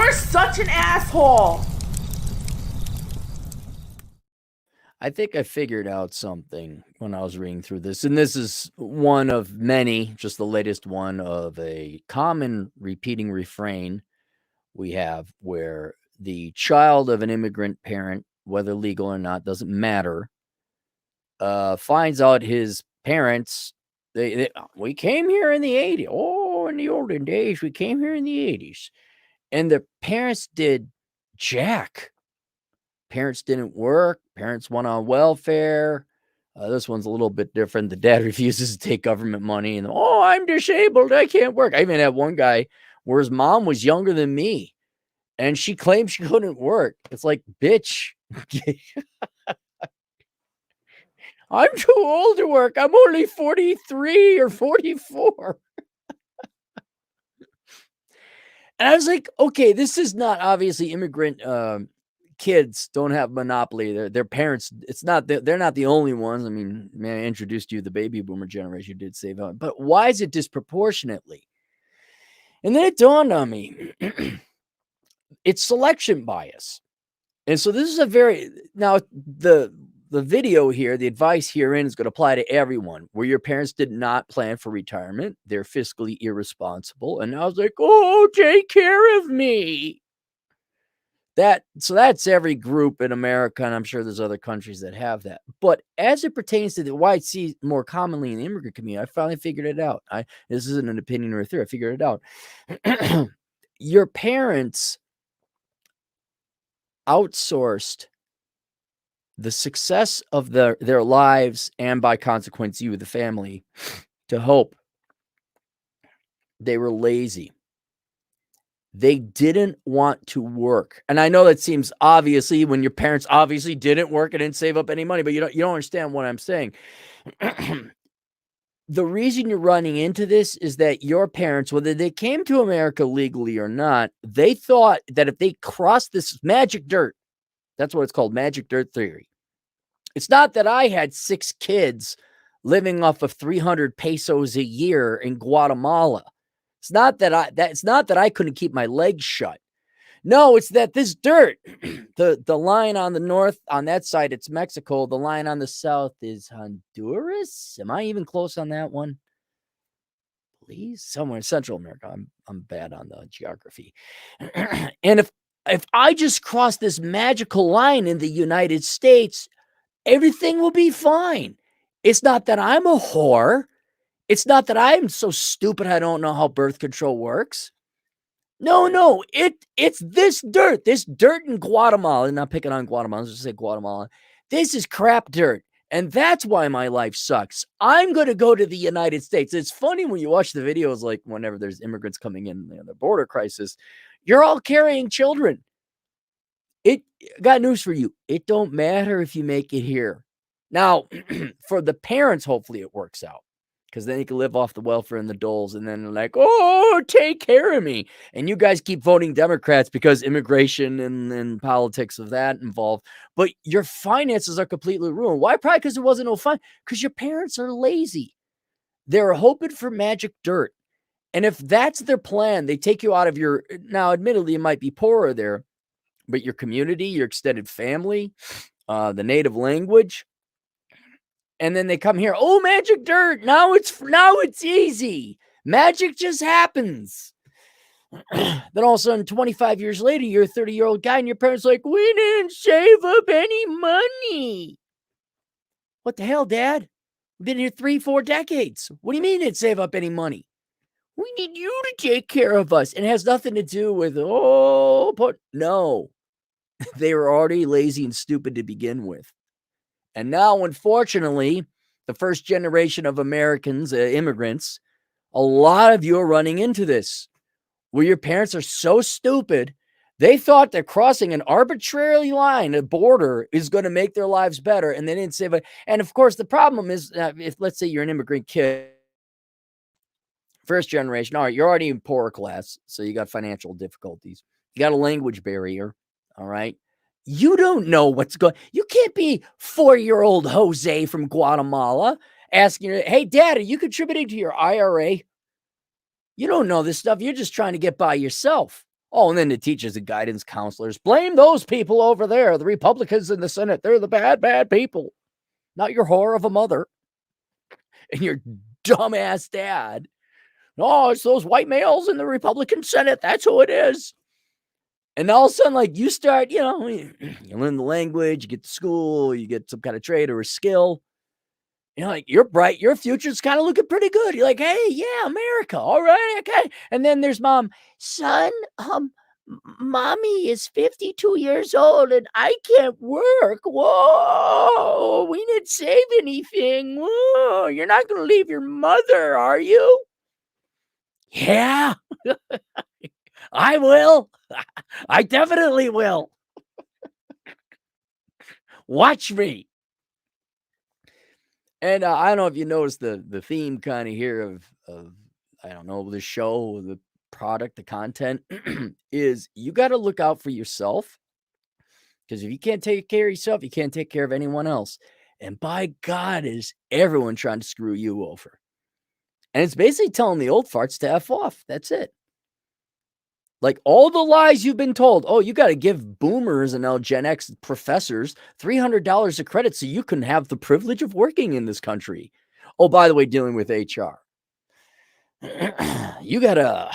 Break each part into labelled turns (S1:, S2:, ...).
S1: are such an asshole.
S2: I think I figured out something when I was reading through this, and this is one of many, just the latest one of a common repeating refrain we have where the child of an immigrant parent, whether legal or not, doesn't matter, finds out his parents, we came here in the 80s. Oh, in the olden days, we came here in the 80s. And the parents did jack. Parents didn't work. Parents went on welfare. This one's a little bit different. The dad refuses to take government money and, oh, I'm disabled. I can't work. I even had one guy where his mom was younger than me and she claimed she couldn't work. It's like, bitch, I'm too old to work. I'm only 43 or 44. And I was like, okay, this is not obviously immigrant kids don't have monopoly. Their parents, it's not they're not the only ones. I mean, man, I introduced you to the baby boomer generation did save up, but why is it disproportionately? And then it dawned on me, it's selection bias. And so this is a very now the video here, the advice herein is going to apply to everyone where your parents did not plan for retirement. They're fiscally irresponsible. And I was like, oh, take care of me. So that's every group in America, and I'm sure there's other countries that have that. But as it pertains to why I see more commonly in the immigrant community, I finally figured it out. This isn't an opinion or a theory. I figured it out. Your parents outsourced the success of their lives and by consequence you, the family, to hope. They were lazy. They didn't want to work. And I know that seems obviously when your parents obviously didn't work and didn't save up any money, but you don't understand what I'm saying. The reason you're running into this is that your parents, whether they came to America legally or not, they thought that if they crossed this magic dirt, that's what it's called, magic dirt theory. It's not that I had 6 kids living off of 300 pesos a year in Guatemala. It's not that I couldn't keep my legs shut. No, it's that this dirt, the line on the north, on that side, it's Mexico. The line on the south is Honduras. Am I even close on that one? Please, somewhere in Central America. I'm bad on the geography. And if I just cross this magical line in the United States, everything will be fine. It's not that I'm a whore. It's not that I'm so stupid I don't know how birth control works. No, it's this dirt in Guatemala. I'm not picking on Guatemala. Let's just say Guatemala. This is crap dirt. And that's why my life sucks. I'm going to go to the United States. It's funny when you watch the videos, like whenever there's immigrants coming in, the border crisis, you're all carrying children. It got news for you. It don't matter if you make it here. Now, for the parents, hopefully it works out. Because then you can live off the welfare and the doles, and then like, oh, take care of me. And you guys keep voting Democrats because immigration and politics of that involved. But your finances are completely ruined. Why? Probably because there wasn't no fun. Because your parents are lazy. They're hoping for magic dirt. And if that's their plan, they take you out of your, now admittedly, you might be poorer there, but your community, your extended family, the native language. And then they come here. Oh, magic dirt. Now it's easy. Magic just happens. Then all of a sudden, 25 years later, you're a 30-year-old guy and your parents are like, we didn't save up any money. What the hell, Dad? We've been here 3-4 decades. What do you mean didn't save up any money? We need you to take care of us. And it has nothing to do with, no. They were already lazy and stupid to begin with. And now, unfortunately, the first generation of Americans, immigrants, a lot of you are running into this, where your parents are so stupid, they thought that crossing an arbitrary line, a border, is going to make their lives better, and they didn't save it. And of course, the problem is, if let's say you're an immigrant kid, first generation, all right, you're already in poorer class, so you got financial difficulties. You got a language barrier, all right? You don't know what's going. You can't be 4-year-old Jose from Guatemala asking, hey, Dad, are you contributing to your IRA? You don't know this stuff. You're just trying to get by yourself. Oh, and then the teachers and guidance counselors blame those people over there, the Republicans in the Senate. They're the bad, bad people, not your whore of a mother and your dumbass dad. No, it's those white males in the Republican Senate. That's who it is. And all of a sudden, like, you start, you learn the language, you get to school, you get some kind of trade or a skill. You're like, you're bright, your future's kind of looking pretty good. You're like, hey, yeah, America. All right, okay. And then there's mom, son, mommy is 52 years old and I can't work. Whoa, we didn't save anything. Whoa, you're not going to leave your mother, are you? Yeah, I will. I definitely will. Watch me. And I don't know if you noticed the theme kind of here of I don't know, the show, the product, the content is you got to look out for yourself, because if you can't take care of yourself, you can't take care of anyone else. And by God, is everyone trying to screw you over. And it's basically telling the old farts to F off. That's it. Like all the lies you've been told. Oh, you got to give boomers and now Gen X professors $300 of credit so you can have the privilege of working in this country. Oh, by the way, dealing with HR. you gotta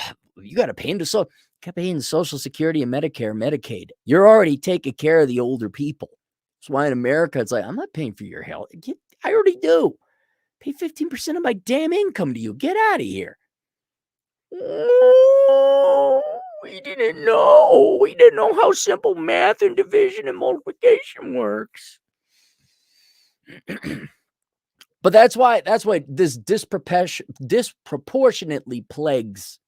S2: pay into Social Security and Medicare, Medicaid. You're already taking care of the older people. That's why in America it's like, I'm not paying for your health. I already do. Pay 15% of my damn income to you. Get out of here. Oh, we didn't know. We didn't know how simple math and division and multiplication works. But that's why this disproportionately plagues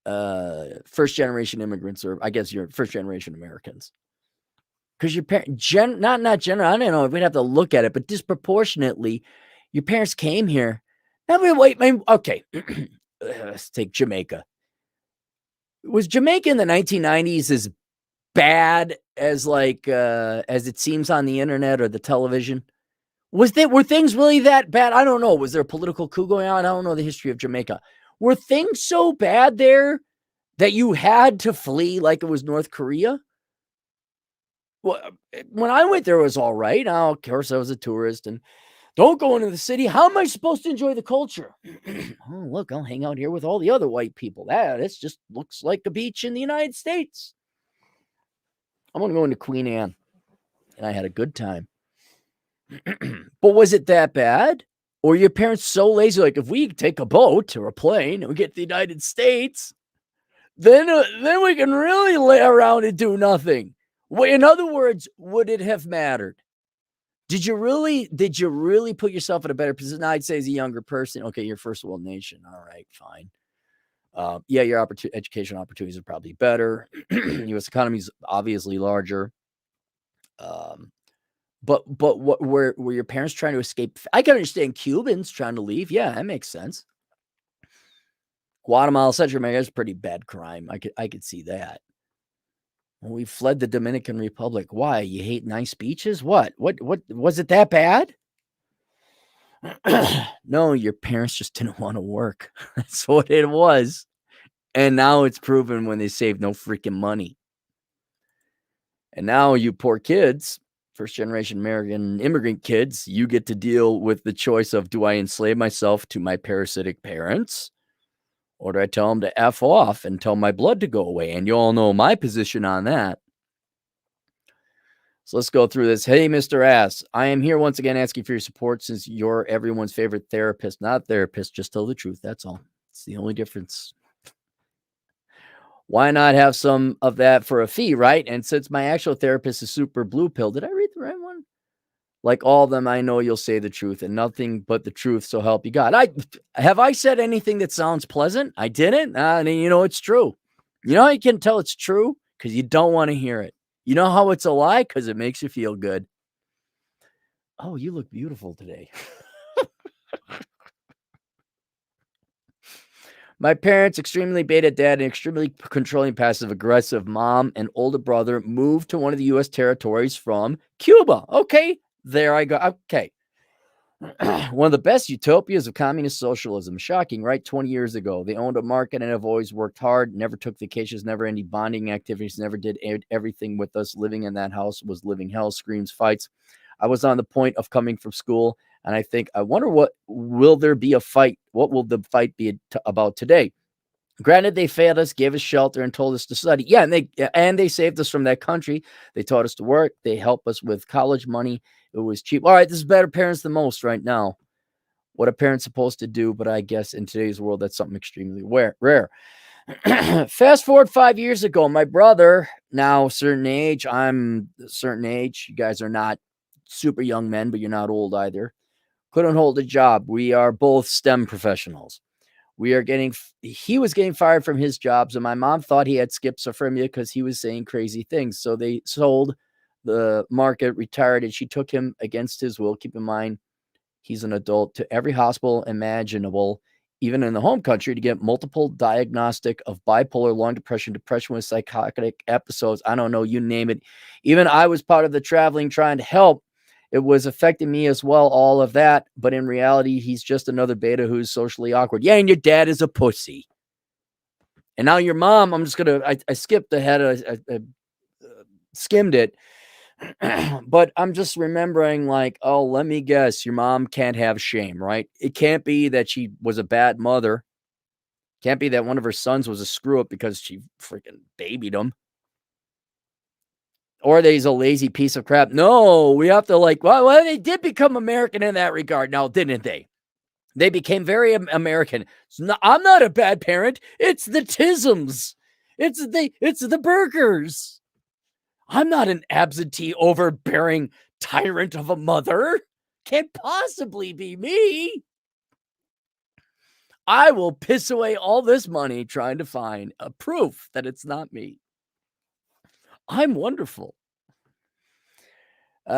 S2: first generation immigrants, or I guess your first generation Americans. Because your parents, not general, I don't know if we'd have to look at it, but disproportionately, your parents came here. Okay. Let's take Jamaica. Was Jamaica in the 1990s as bad as as it seems on the internet or the television? Were things really that bad? I don't know. Was there a political coup going on? I don't know the history of Jamaica. Were things so bad there that you had to flee like it was North Korea? Well, when I went there, it was all right. Now, of course, I was a tourist and don't go into the city. How am I supposed to enjoy the culture? Oh, look, I'll hang out here with all the other white people. This just looks like a beach in the United States. I'm going to go into Queen Anne. And I had a good time. But was it that bad? Or your parents so lazy? Like, if we take a boat or a plane and we get to the United States, then we can really lay around and do nothing. In other words, would it have mattered? Did you really put yourself in a better position? I'd say as a younger person, okay, you're first world nation. All right, fine. Yeah, your education opportunities are probably better. U.S. economy is obviously larger. But what were your parents trying to escape? I can understand Cubans trying to leave. Yeah, that makes sense. Guatemala, Central America is pretty bad crime. I could see that. Well, we fled the Dominican Republic. Why? You hate nice beaches? What was it that bad? No, your parents just didn't want to work. That's what it was. And now it's proven when they saved no freaking money. And now you poor kids, first generation American immigrant kids, you get to deal with the choice of, do I enslave myself to my parasitic parents? Or do I tell them to F off and tell my blood to go away? And you all know my position on that. So let's go through this. Hey, Mr. Ass, I am here once again asking for your support since you're everyone's favorite therapist. Not therapist, just tell the truth. That's all. It's the only difference. Why not have some of that for a fee, right? And since my actual therapist is super blue pill, did I read the right one? Like all of them, I know you'll say the truth and nothing but the truth, so help you God. Have I said anything that sounds pleasant? I didn't. It's true. You know how you can tell it's true? Because you don't want to hear it. You know how it's a lie? Because it makes you feel good. Oh, you look beautiful today. My parents, extremely beta dad and extremely controlling passive aggressive mom and older brother moved to one of the U.S. territories from Cuba. Okay. There I go. Okay. One of the best utopias of communist socialism. Shocking, right? 20 years ago, they owned a market and have always worked hard, never took vacations, never any bonding activities, never did everything with us. Living in that house was living hell, screams, fights. I was on the point of coming from school, and I think, I wonder what will there be a fight? What will the fight be about today? Granted, they failed us, gave us shelter, and told us to study. Yeah, and they saved us from that country. They taught us to work. They helped us with college money. It was cheap. All right, this is better parents than most right now. What a parent's supposed to do, but I guess in today's world, that's something extremely rare. Fast forward 5 years ago, my brother, now a certain age, I'm a certain age. You guys are not super young men, but you're not old either. Couldn't hold a job. We are both STEM professionals. He was getting fired from his job. So my mom thought he had schizophrenia because he was saying crazy things. So they sold the market, retired, and she took him against his will. Keep in mind, he's an adult, to every hospital imaginable, even in the home country, to get multiple diagnostic of bipolar, long depression, depression with psychotic episodes. I don't know, you name it. Even I was part of the traveling trying to help. It was affecting me as well, all of that. But in reality, he's just another beta who's socially awkward. Yeah, and your dad is a pussy. And now your mom, I'm just going to, I skipped ahead. I skimmed it. But I'm just remembering, like, oh, let me guess, your mom can't have shame, right? It can't be that she was a bad mother. Can't be that one of her sons was a screw up because she freaking babied him. Or that he's a lazy piece of crap. No, we have to, like, well, they did become American in that regard now, didn't they? They became very American. I'm not a bad parent. It's the Tisms. It's the Burgers. I'm not an absentee, overbearing tyrant of a mother. Can't possibly be me. I will piss away all this money trying to find a proof that it's not me. I'm wonderful. But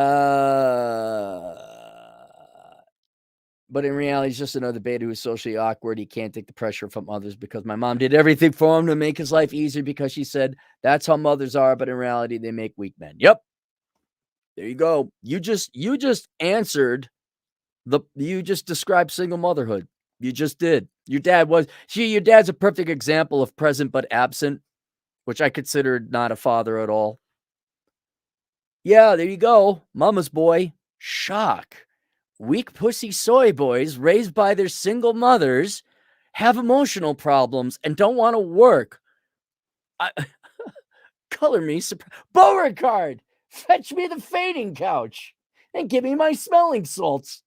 S2: in reality, he's just another beta who's socially awkward. He can't take the pressure from others because my mom did everything for him to make his life easier because she said that's how mothers are. But in reality, they make weak men. Yep. There you go. You just answered you just described single motherhood. You just did. Your dad's a perfect example of present but absent, which I considered not a father at all. Yeah, there you go. Mama's boy. Shock. Weak pussy soy boys raised by their single mothers have emotional problems and don't want to work. Color me surprised. Beauregard, fetch me the fading couch and give me my smelling salts.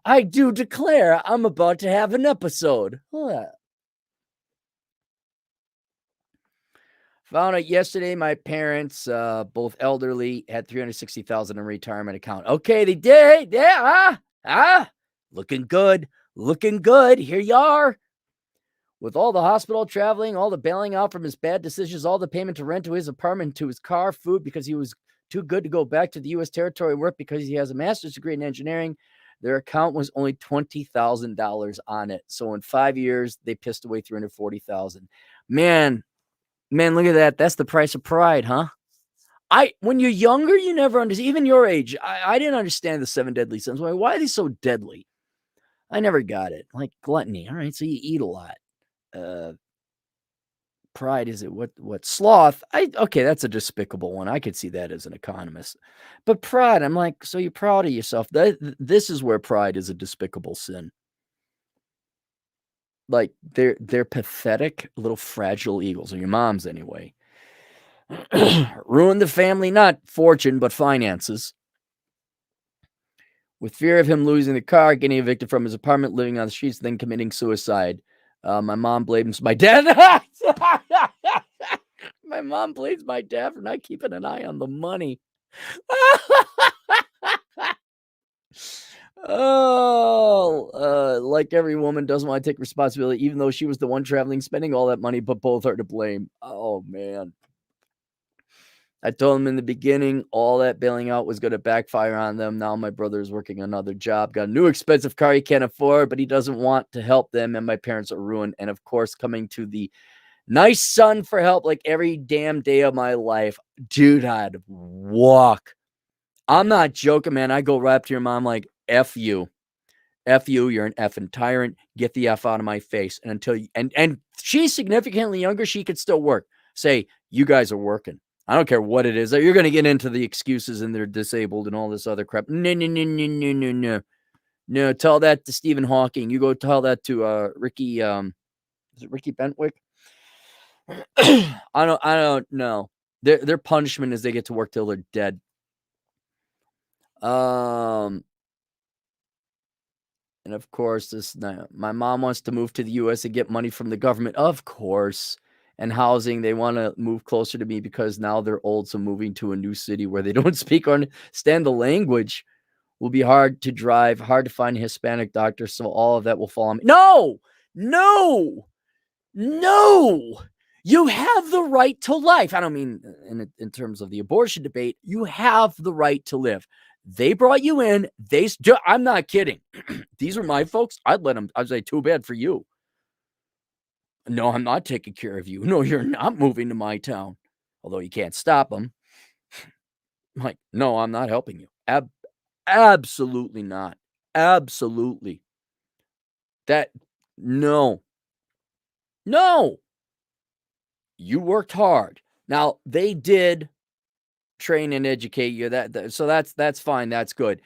S2: I do declare I'm about to have an episode. Found out yesterday my parents, both elderly, had $360,000 in retirement account. Okay, they did. Yeah. Looking good. Looking good. Here you are. With all the hospital traveling, all the bailing out from his bad decisions, all the payment to rent to his apartment, to his car, food, because he was too good to go back to the U.S. territory and work because he has a master's degree in engineering. Their account was only $20,000 on it. So in 5 years, they pissed away $340,000. Man, look at that. That's the price of pride, huh? When you're younger, you never understand. Even your age, I didn't understand the 7 deadly sins. Why are they so deadly? I never got it. Like gluttony. All right, so you eat a lot. Pride, is it what sloth? Okay, that's a despicable one. I could see that as an economist. But pride, I'm like, so you're proud of yourself. This is where pride is a despicable sin. Like they're pathetic little fragile eagles, or your mom's anyway. Ruined the family, not fortune, but finances. With fear of him losing the car, getting evicted from his apartment, living on the streets, then committing suicide. My mom blames my dad. My mom blames my dad for not keeping an eye on the money. Like every woman doesn't want to take responsibility, even though she was the one traveling, spending all that money, but both are to blame. Oh, man. I told him in the beginning, all that bailing out was going to backfire on them. Now my brother is working another job, got a new expensive car he can't afford, but he doesn't want to help them, and my parents are ruined. And of course, coming to the nice son for help like every damn day of my life. Dude, I'd walk I'm not joking, man. I go right up to your mom like, F you. F you, you're an effing tyrant. Get the F out of my face. And until you and she's significantly younger, she could still work. Say, you guys are working. I don't care what it is. You're gonna get into the excuses and they're disabled and all this other crap. No, no, no, no, no, no, no. No, tell that to Stephen Hawking. You go tell that to Ricky, is it Ricky Bentwick? I don't know. Their punishment is they get to work till they're dead. And of course, my mom wants to move to the US and get money from the government. Of course. And housing, they want to move closer to me because now they're old. So moving to a new city where they don't speak or understand the language will be hard to drive, hard to find a Hispanic doctor. So all of that will fall on me. No, no, no. You have the right to life. I don't mean in terms of the abortion debate. You have the right to live. They brought you in. I'm not kidding. These are my folks. I'd say, too bad for you. No, I'm not taking care of you. No, you're not moving to my town. Although you can't stop them. Like, no, I'm not helping you. Absolutely not. Absolutely. No. You worked hard. Now, they did train and educate you. So that's fine. That's good.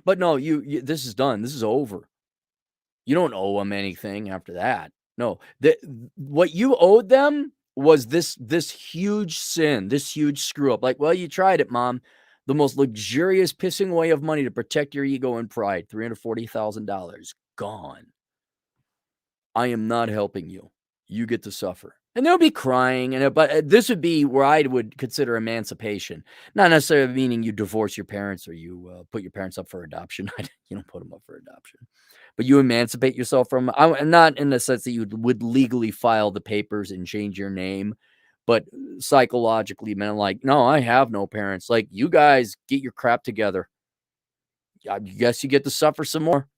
S2: But no, you this is done. This is over. You don't owe them anything after that. No, what you owed them was this huge sin, this huge screw up. Like, well, you tried it, mom. The most luxurious pissing away of money to protect your ego and pride. $340,000 gone. I am not helping you. You get to suffer. And they'll be crying, but this would be where I would consider emancipation. Not necessarily meaning you divorce your parents or you put your parents up for adoption. You don't put them up for adoption. But you emancipate yourself from, not in the sense that you would legally file the papers and change your name, but psychologically, man, like, no, I have no parents. Like, you guys get your crap together. I guess you get to suffer some more.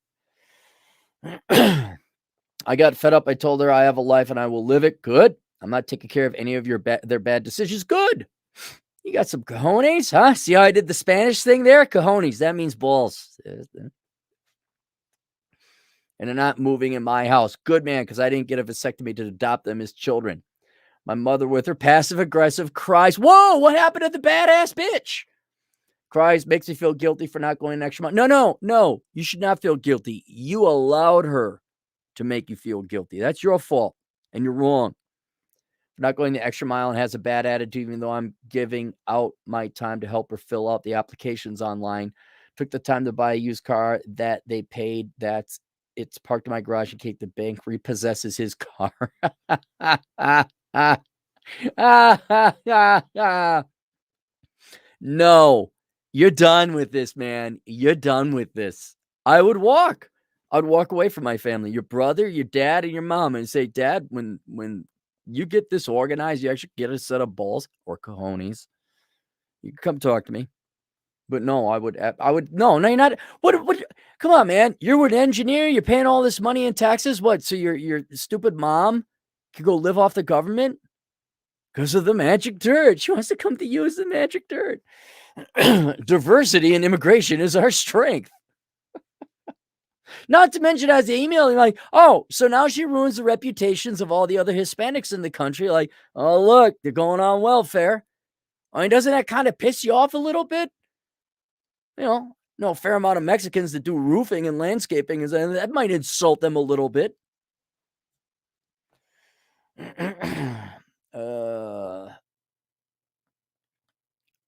S2: I got fed up. I told her I have a life and I will live it. Good. I'm not taking care of any of their bad decisions. Good. You got some cojones, huh? See how I did the Spanish thing there? Cojones. That means balls. And they're not moving in my house. Good, man, because I didn't get a vasectomy to adopt them as children. My mother, with her passive-aggressive cries, whoa, what happened to the badass bitch? Cries, makes me feel guilty for not going an extra mile. No. You should not feel guilty. You allowed her to make you feel guilty. That's your fault, and you're wrong. Not going the extra mile and has a bad attitude, even though I'm giving out my time to help her fill out the applications online. Took the time to buy a used car that they paid. It's parked in my garage in case the bank repossesses his car. No, you're done with this, man. You're done with this. I would walk. I'd walk away from my family, your brother, your dad, and your mom, and say, Dad, when you get this organized, you actually get a set of balls or cojones. You can come talk to me. But no, I would, no, you're not. What, come on, man. You're an engineer. You're paying all this money in taxes. What? So your stupid mom can go live off the government because of the magic dirt. She wants to come to use the magic dirt. Diversity and immigration is our strength. Not to mention, as the email, like, oh, so now she ruins the reputations of all the other Hispanics in the country. Like, oh, look, they're going on welfare. I mean, doesn't that kind of piss you off a little bit? A fair amount of Mexicans that do roofing and landscaping, that might insult them a little bit.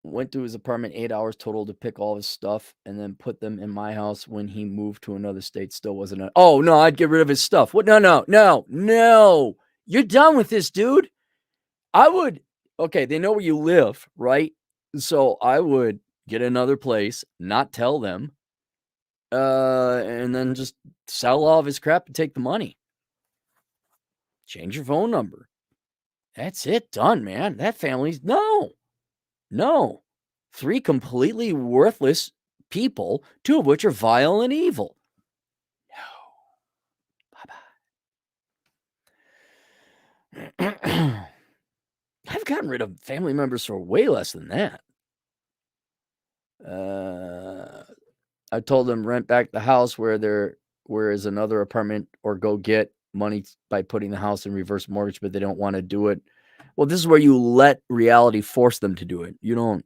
S2: Went to his apartment 8 hours total to pick all his stuff and then put them in my house when he moved to another state. Still wasn't oh, no, I'd get rid of his stuff. What? No. You're done with this, dude. I would. Okay, they know where you live, right? So I would get another place, not tell them, and then just sell all of his crap and take the money. Change your phone number. That's it. Done, man. That family's no. 3 completely worthless people, 2 of which are vile and evil. No. Bye-bye. I've gotten rid of family members for way less than that. I told them rent back the house where is another apartment, or go get money by putting the house in reverse mortgage, but they don't want to do it. Well, this is where you let reality force them to do it. You don't.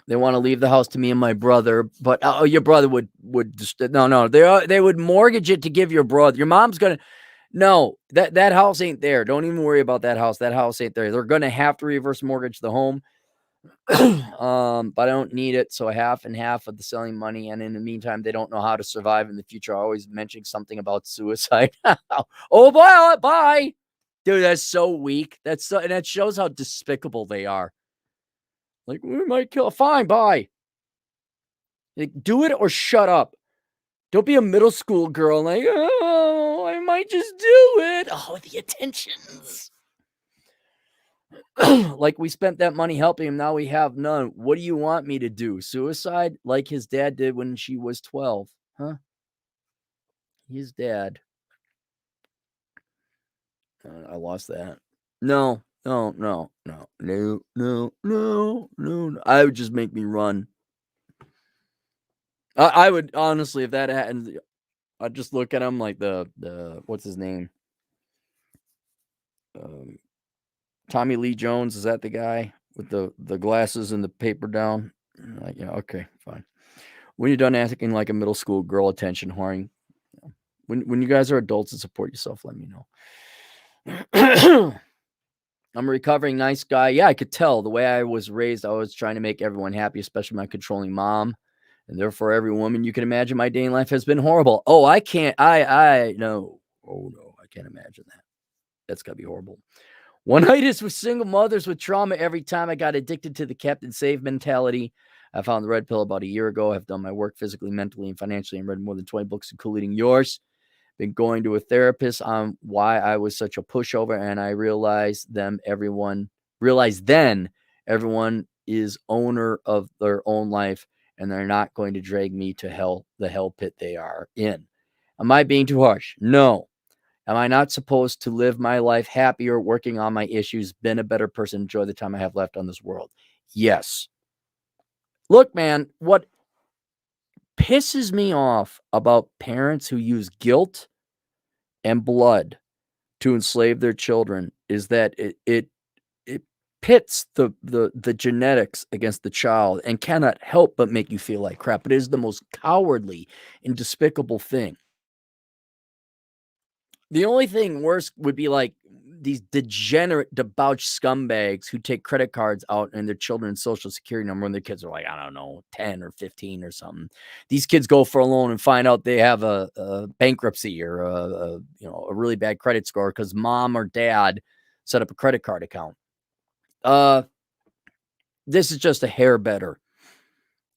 S2: They want to leave the house to me and my brother, but your brother would just no. They would mortgage it to give your brother. Your mom's gonna. No, that house ain't there. Don't even worry about that house. That house ain't there. They're gonna have to reverse mortgage the home. But I don't need it. So half and half of the selling money. And in the meantime, they don't know how to survive in the future. Always mentioning something about suicide. Oh, boy, bye. Dude, that's so weak. And that shows how despicable they are. Like, we might kill. Fine, bye. Like, do it or shut up. Don't be a middle school girl. Like, oh, I might just do it. Oh, the attentions. Like, we spent that money helping him. Now we have none. What do you want me to do? Suicide like his dad did when she was 12. Huh? His dad. I lost that. No. I would just make me run. I would, honestly, if that happened, I'd just look at him like the what's his name? Tommy Lee Jones, is that the guy with the glasses and the paper down? Like, yeah, okay, fine. When you're done acting like a middle school girl, attention whoring. When you guys are adults and support yourself, let me know. I'm a recovering nice guy. Yeah, I could tell the way I was raised. I was trying to make everyone happy, especially my controlling mom. And therefore, every woman you can imagine my dating life has been horrible. Oh, I can't. No. Oh, no, I can't imagine that. That's got to be horrible. One itis with single mothers with trauma every time. I got addicted to the Captain Save mentality. I found the red pill about a year ago. I've done my work physically, mentally, and financially, and read more than 20 books, including yours. Been going to a therapist on why I was such a pushover, and I realized everyone is owner of their own life, and they're not going to drag me to the hell pit they are in. Am I being too harsh? No. Am I not supposed to live my life happier, working on my issues, been a better person, enjoy the time I have left on this world? Yes. Look, man, what pisses me off about parents who use guilt and blood to enslave their children is that it pits the genetics against the child and cannot help but make you feel like crap. It is the most cowardly and despicable thing. The only thing worse would be like these degenerate, debauched scumbags who take credit cards out and their children's social security number when their kids are like, I don't know, 10 or 15 or something. These kids go for a loan and find out they have a bankruptcy or a really bad credit score because mom or dad set up a credit card account. This is just a hair better,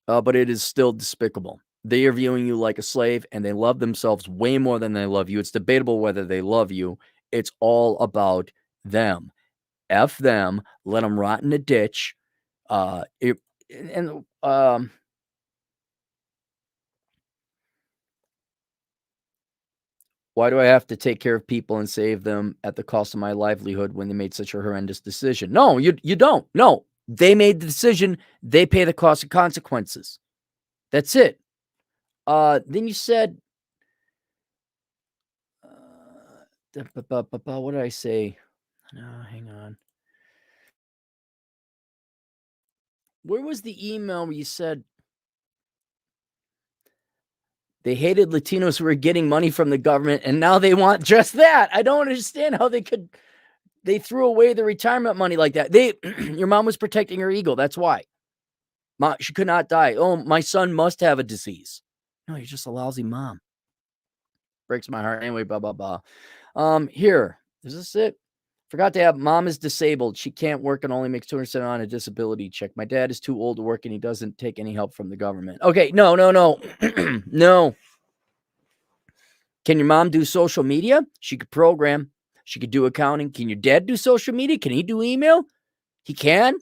S2: but it is still despicable. They are viewing you like a slave, and they love themselves way more than they love you. It's debatable whether they love you. It's all about them. F them. Let them rot in a ditch. Why do I have to take care of people and save them at the cost of my livelihood when they made such a horrendous decision? No, you don't. No, they made the decision. They pay the cost and consequences. That's it. Then you said, what did I say? No, hang on. Where was the email where you said they hated Latinos who were getting money from the government and now they want just that? I don't understand how they threw away the retirement money like that. Your mom was protecting her ego. That's why. She could not die. Oh, my son must have a disease. No, you're just a lousy mom. Breaks my heart. Anyway, blah, blah, blah. Here. Is this it? Forgot to have mom is disabled. She can't work and only makes 200% on a disability check. My dad is too old to work and he doesn't take any help from the government. Okay, no. No. Can your mom do social media? She could program. She could do accounting. Can your dad do social media? Can he do email? He can?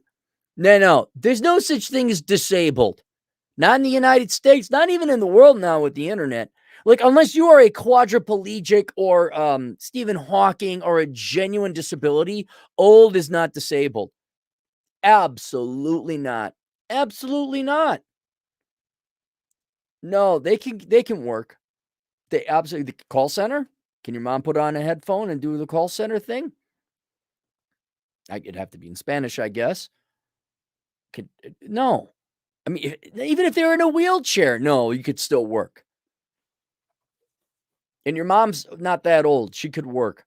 S2: No. There's no such thing as disabled. Not in the United States, not even in the world now with the internet. Like, unless you are a quadriplegic or Stephen Hawking or a genuine disability, old is not disabled. Absolutely not. Absolutely not. No, they can work. They absolutely the call center? Can your mom put on a headphone and do the call center thing? It'd have to be in Spanish, I guess. No. I mean, even if they're in a wheelchair, no, you could still work. And your mom's not that old. She could work.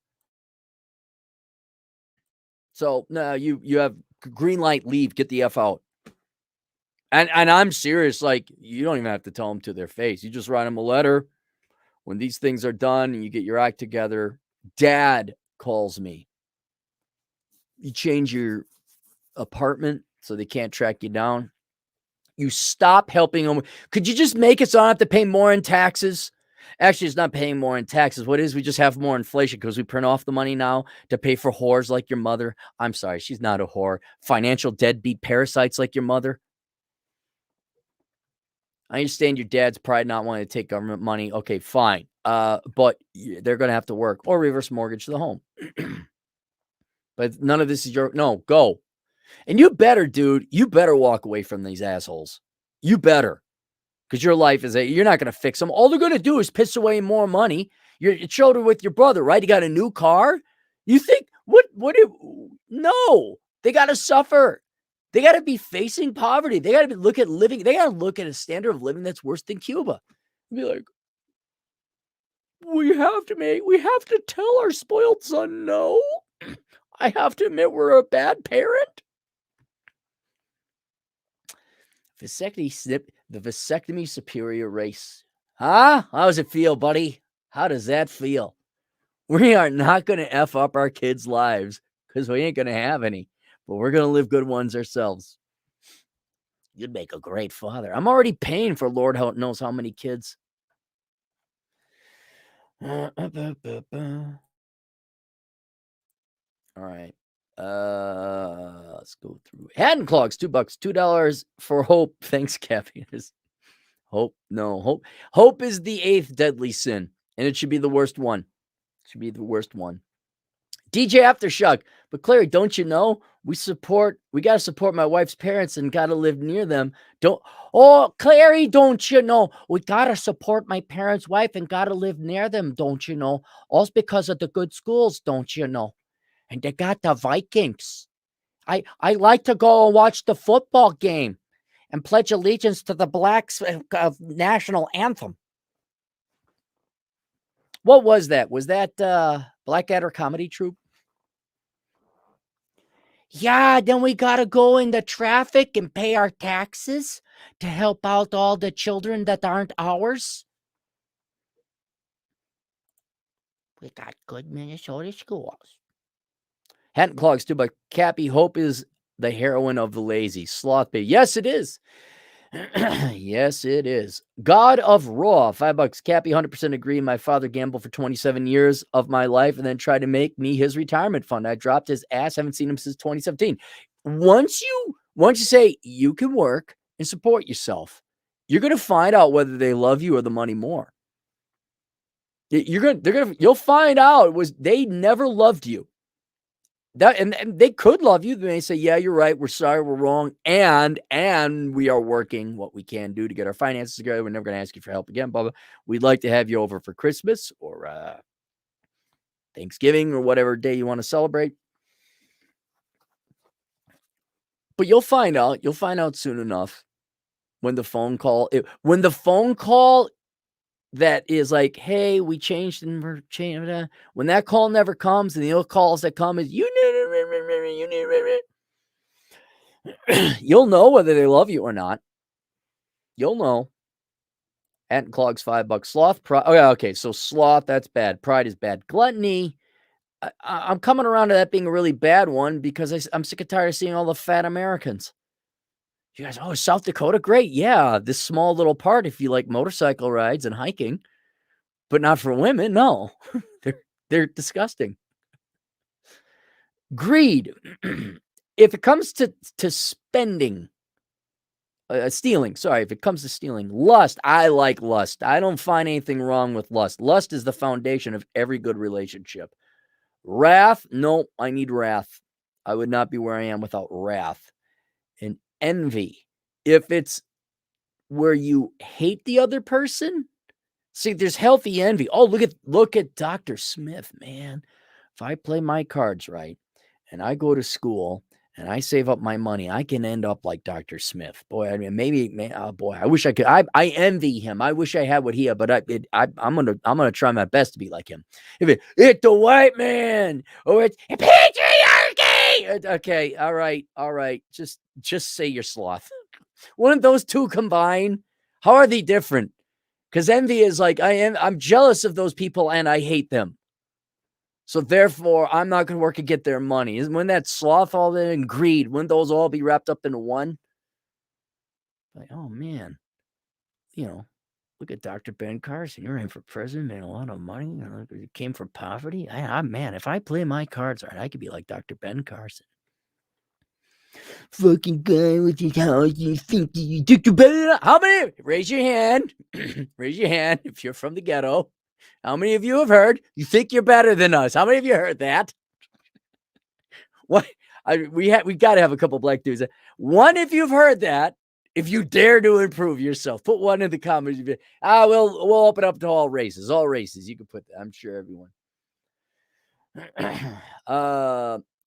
S2: So, no, you have green light, leave, get the F out. And I'm serious, like, you don't even have to tell them to their face. You just write them a letter. When these things are done and you get your act together, dad calls me. You change your apartment so they can't track you down. You stop helping them. Could you just make it so I don't have to pay more in taxes? Actually, it's not paying more in taxes. What it is, we just have more inflation because we print off the money now to pay for whores like your mother. I'm sorry, she's not a whore. Financial deadbeat parasites like your mother. I understand your dad's pride not wanting to take government money. Okay, fine. But they're going to have to work or reverse mortgage the home. But none of this is no, go. And you better, dude, you better walk away from these assholes. You better. Because your life you're not going to fix them. All they're going to do is piss away more money. Your children with your brother, right? You got a new car. You think, no, they got to suffer. They got to be facing poverty. They got to look at living. They got to look at a standard of living that's worse than Cuba. Be like, we have to tell our spoiled son no. I have to admit we're a bad parent. The vasectomy superior race. Huh? How does it feel, buddy? How does that feel? We are not going to F up our kids' lives because we ain't going to have any, but we're going to live good ones ourselves. You'd make a great father. I'm already paying for Lord knows how many kids. All right. Let's go through. Hand clogs, $2, $2 for hope. Thanks, Cappy. Hope. No, hope is the 8th deadly sin, and it should be the worst one. It should be the worst one. DJ Aftershock. But Clary, don't you know we got to support my wife's parents and got to live near them. Clary, don't you know we got to support my parents' wife and got to live near them, don't you know? All because of the good schools, don't you know? And they got the Vikings. I like to go and watch the football game and pledge allegiance to the Blacks national anthem. What was that? Was that Blackadder Comedy Troupe? Yeah, then we got to go into traffic and pay our taxes to help out all the children that aren't ours. We got good Minnesota schools. Hat clogs too, but Cappy, hope is the heroine of the lazy. Sloth baby. Yes, it is. Yes, it is. God of Raw, $5. Cappy, 100% agree. My father gambled for 27 years of my life and then tried to make me his retirement fund. I dropped his ass. Haven't seen him since 2017. Once you say you can work and support yourself, you're going to find out whether they love you or the money more. You'll find out they never loved you. And they could love you. They may say, yeah, you're right. We're sorry. We're wrong. And we are working what we can do to get our finances together. We're never going to ask you for help again, Bubba. We'd like to have you over for Christmas or Thanksgiving or whatever day you want to celebrate. But you'll find out. You'll find out soon enough when the phone call that is like, hey, we changed and we're changing. When that call never comes and the other calls that come is you'll know whether they love you or not. You'll know. Ant clogs $5. Sloth. Okay. So sloth, that's bad. Pride is bad. Gluttony. I'm coming around to that being a really bad one because I'm sick and tired of seeing all the fat Americans. You guys, South Dakota, great. Yeah, this small little part if you like motorcycle rides and hiking, but not for women. No, they're disgusting. Greed. If it comes to spending, stealing. Sorry, if it comes to stealing, lust. I like lust. I don't find anything wrong with lust. Lust is the foundation of every good relationship. Wrath. No, I need wrath. I would not be where I am without wrath. And envy. If it's where you hate the other person, see, there's healthy envy. Oh, look at Dr. Smith, man. If I play my cards right and I go to school and I save up my money, I can end up like Dr. Smith. Boy, I mean, oh boy, I wish I could. I envy him. I wish I had what he had, but I'm gonna try my best to be like him. If it's the white man, or it's patriarchy. Okay, all right. Just say you're sloth. Wouldn't those two combine? How are they different? Because envy is like, I'm jealous of those people and I hate them. So therefore, I'm not going to work to get their money. Wouldn't that sloth all that and greed, wouldn't those all be wrapped up into one? Like, oh man, look at Dr. Ben Carson. You're in for president, made a lot of money. You came from poverty. Man, if I play my cards right, I could be like Dr. Ben Carson. Fucking guy with his house, you think you took better? How many? Raise your hand. Raise your hand if you're from the ghetto. How many of you have heard you think you're better than us? How many of you heard that? What? We got to have a couple black dudes. One, if you've heard that, if you dare to improve yourself, put one in the comments. We'll open up to all races. All races. You can put that. I'm sure everyone.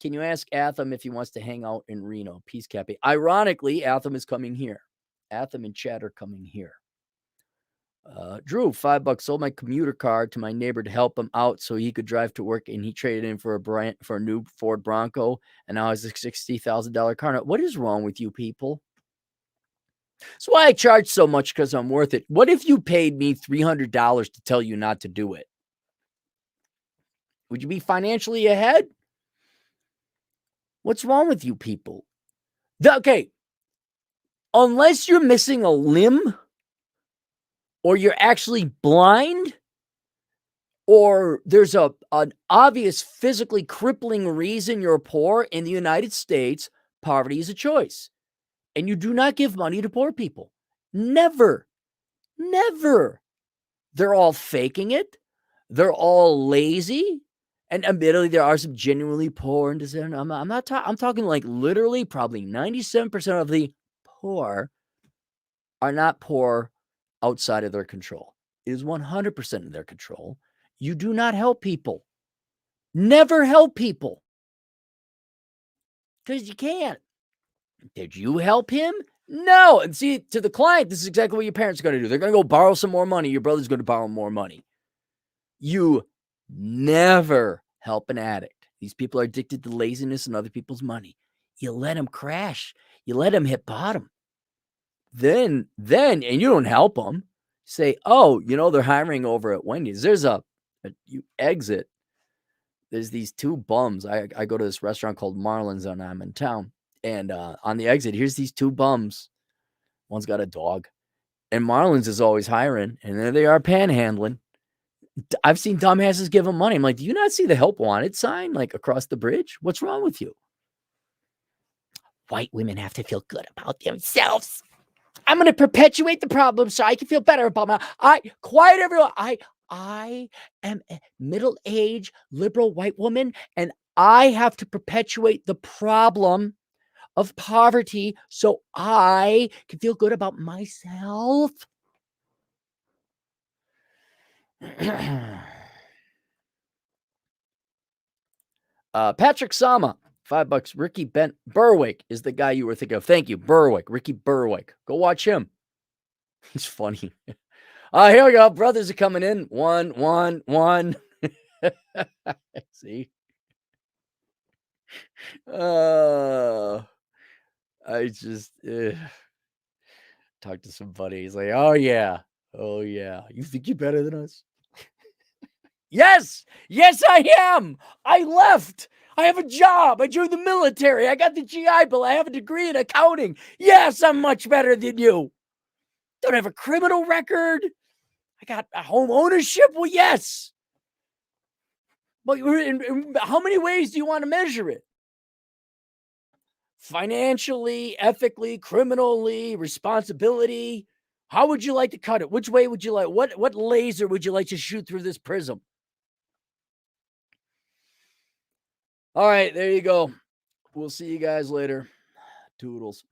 S2: Can you ask Atham if he wants to hang out in Reno? Peace, Cappy. Ironically, Atham is coming here. Atham and Chad are coming here. Drew, $5 sold my commuter car to my neighbor to help him out so he could drive to work, and he traded in for a new Ford Bronco, and now has a $60,000 car. Now, what is wrong with you people? That's why I charge so much, because I'm worth it. What if you paid me $300 to tell you not to do it? Would you be financially ahead? What's wrong with you people? Okay, unless you're missing a limb, or you're actually blind, or there's an obvious physically crippling reason you're poor in the United States, poverty is a choice. And you do not give money to poor people. Never. Never. They're all faking it. They're all lazy. And admittedly, there are some genuinely poor and I'm talking like literally probably 97% of the poor are not poor outside of their control. It is 100% in their control. You do not help people. Never help people. Because you can't. Did you help him? No. And see, to the client, this is exactly what your parents are going to do. They're going to go borrow some more money. Your brother's going to borrow more money. You never help an addict. These people are addicted to laziness and other people's money. You let them crash. You let them hit bottom. Then, and you don't help them. Say, oh, they're hiring over at Wendy's. There's you exit. There's these two bums. I go to this restaurant called Marlin's when I'm in town. And on the exit, here's these two bums. One's got a dog. And Marlin's is always hiring. And there they are panhandling. I've seen dumbasses give them money. I'm like, do you not see the help wanted sign like across the bridge? What's wrong with you? White women have to feel good about themselves. I'm going to perpetuate the problem so I can feel better about quiet everyone. I am a middle-aged liberal white woman, and I have to perpetuate the problem of poverty so I can feel good about myself. Patrick Sama, $5. Ricky Berwick is the guy you were thinking of. Thank you, Berwick. Ricky Berwick. Go watch him. He's funny. Here we go. Brothers are coming in. One. See? I just talked to somebody. He's like, oh yeah. You think you're better than us? Yes, I am. I left. I have a job. I joined the military. I got the GI Bill. I have a degree in accounting. Yes, I'm much better than you. Don't have a criminal record. I got a home ownership. Well, yes. But in how many ways do you want to measure it? Financially, ethically, criminally, responsibility. How would you like to cut it? Which way would you like? What laser would you like to shoot through this prism? All right, there you go. We'll see you guys later. Toodles.